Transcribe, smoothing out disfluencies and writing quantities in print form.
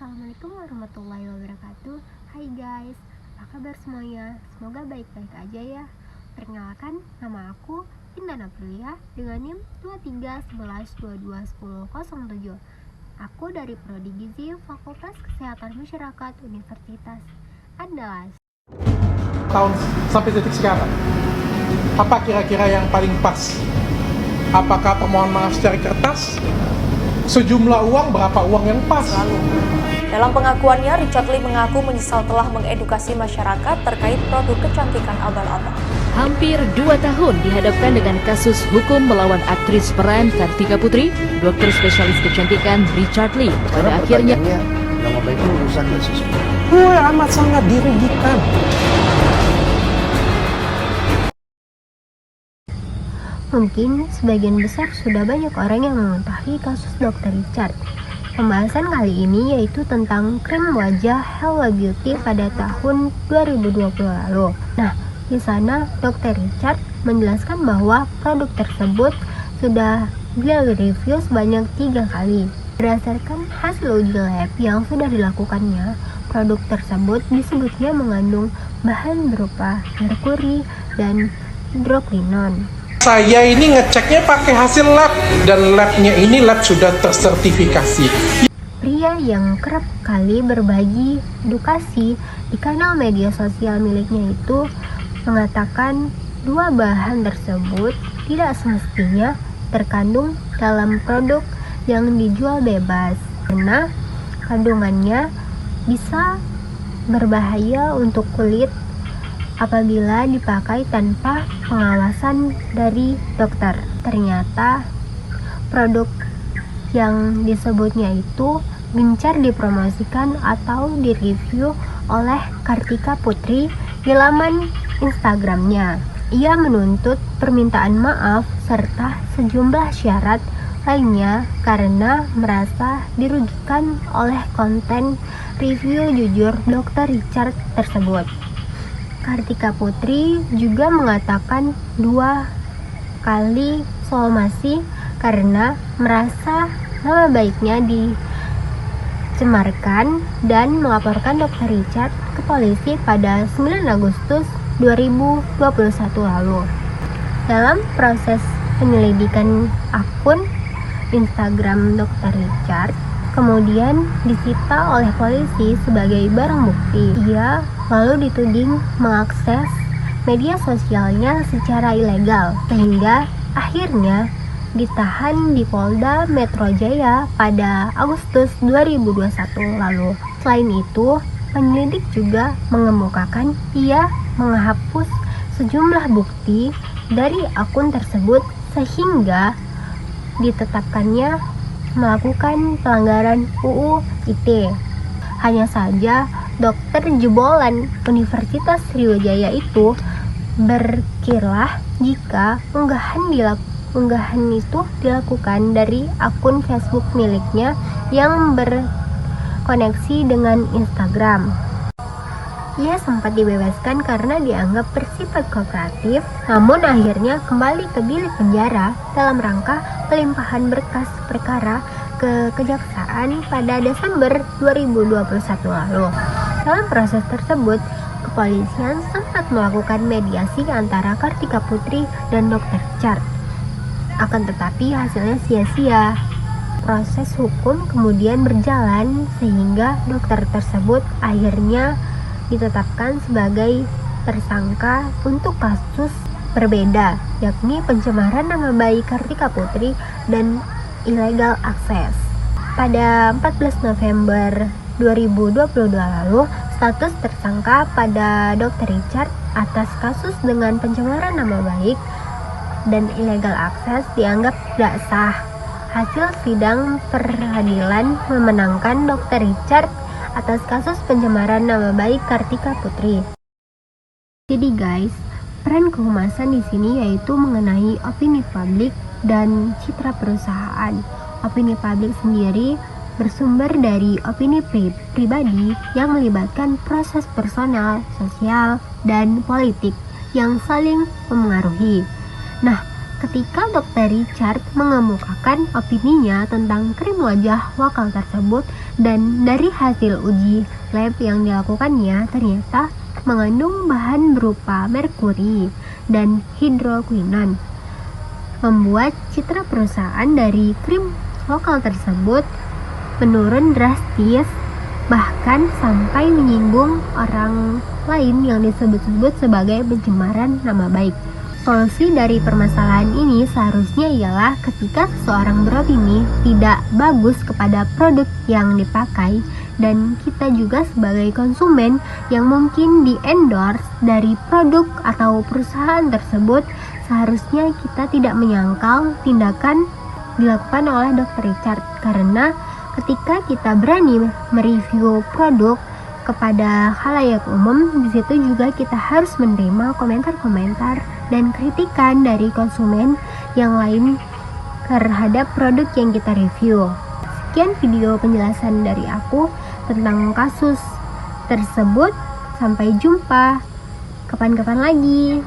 Assalamualaikum warahmatullahi wabarakatuh. Hai guys, apa kabar semuanya? Semoga baik-baik aja ya. Perkenalkan, nama aku Intan Aprilia dengan NIM 2311221007. Aku dari Prodi Gizi Fakultas Kesehatan Masyarakat Universitas Andalas. Tahun sampai detik sekarang, apa kira-kira yang paling pas? Apakah permohonan maaf secara kertas? Sejumlah uang, berapa uang yang pas? Dalam pengakuannya, Richard Lee mengaku menyesal telah mengedukasi masyarakat terkait produk kecantikan abal-abal. Hampir 2 tahun dihadapkan dengan kasus hukum melawan aktris peran Kartika Putri, dokter spesialis kecantikan Richard Lee. Pada akhirnya, nama baik itu rusak gak sih? Gue amat sangat dirugikan. Mungkin sebagian besar sudah banyak orang yang mengetahui kasus Dr. Richard. Pembahasan kali ini yaitu tentang krim wajah Hello Beauty pada tahun 2020 lalu. Nah, di sana Dr. Richard menjelaskan bahwa produk tersebut sudah direview sebanyak 3 kali. Berdasarkan hasil uji lab yang sudah dilakukannya, produk tersebut disebutnya mengandung bahan berupa merkuri dan hidroquinon. Saya ini ngeceknya pakai hasil lab, dan labnya ini lab sudah tersertifikasi. Pria yang kerap kali berbagi edukasi di kanal media sosial miliknya itu mengatakan 2 bahan tersebut tidak semestinya terkandung dalam produk yang dijual bebas karena kandungannya bisa berbahaya untuk kulit apabila dipakai tanpa pengawasan dari dokter. Ternyata produk yang disebutnya itu gencar dipromosikan atau direview oleh Kartika Putri di laman Instagramnya. Ia menuntut permintaan maaf serta sejumlah syarat lainnya karena merasa dirugikan oleh konten review jujur Dr. Richard tersebut. Kartika Putri juga mengatakan 2 kali somasi karena merasa nama baiknya dicemarkan dan melaporkan Dr. Richard ke polisi pada 9 Agustus 2021 lalu. Dalam proses penyelidikan akun Instagram Dr. Richard kemudian disita oleh polisi sebagai barang bukti. Ia lalu dituding mengakses media sosialnya secara ilegal, sehingga akhirnya ditahan di Polda Metro Jaya pada Agustus 2021 lalu. Selain itu, penyelidik juga mengemukakan ia menghapus sejumlah bukti dari akun tersebut sehingga ditetapkannya melakukan pelanggaran UU ITE. Hanya saja dokter jebolan Universitas Sriwijaya itu berkilah jika unggahan itu dilakukan dari akun Facebook miliknya yang berkoneksi dengan Instagram. Ia sempat dibebaskan karena dianggap bersifat kooperatif, namun akhirnya kembali ke bilik penjara dalam rangka pelimpahan berkas perkara ke kejaksaan pada Desember 2021 lalu. Dalam proses tersebut, kepolisian sempat melakukan mediasi antara Kartika Putri dan Dr. Richard. Akan tetapi hasilnya sia-sia. Proses hukum kemudian berjalan sehingga dokter tersebut akhirnya ditetapkan sebagai tersangka untuk kasus berbeda, yakni pencemaran nama baik Kartika Putri dan illegal access. Pada 14 November 2022 lalu, status tersangka pada Dr. Richard atas kasus dengan pencemaran nama baik dan illegal access dianggap tidak sah. Hasil sidang peradilan memenangkan Dr. Richard atas kasus pencemaran nama baik Kartika Putri. Jadi guys, peran kehumasan di sini yaitu mengenai opini publik dan citra perusahaan. Opini publik sendiri bersumber dari opini pribadi yang melibatkan proses personal, sosial, dan politik yang saling memengaruhi. Nah, ketika Dr. Richard mengemukakan opininya tentang krim wajah lokal tersebut, dan dari hasil uji lab yang dilakukannya ternyata mengandung bahan berupa merkuri dan hidroquinon, membuat citra perusahaan dari krim lokal tersebut menurun drastis, bahkan sampai menyinggung orang lain yang disebut-sebut sebagai pencemaran nama baik. Solusi dari permasalahan ini seharusnya ialah ketika seseorang beropini tidak bagus kepada produk yang dipakai, dan kita juga sebagai konsumen yang mungkin di-endorse dari produk atau perusahaan tersebut, seharusnya kita tidak menyangkal tindakan dilakukan oleh Dr. Richard, karena ketika kita berani mereview produk kepada khalayak umum, di situ juga kita harus menerima komentar-komentar dan kritikan dari konsumen yang lain terhadap produk yang kita review. Sekian video penjelasan dari aku tentang kasus tersebut. Sampai jumpa kapan-kapan lagi.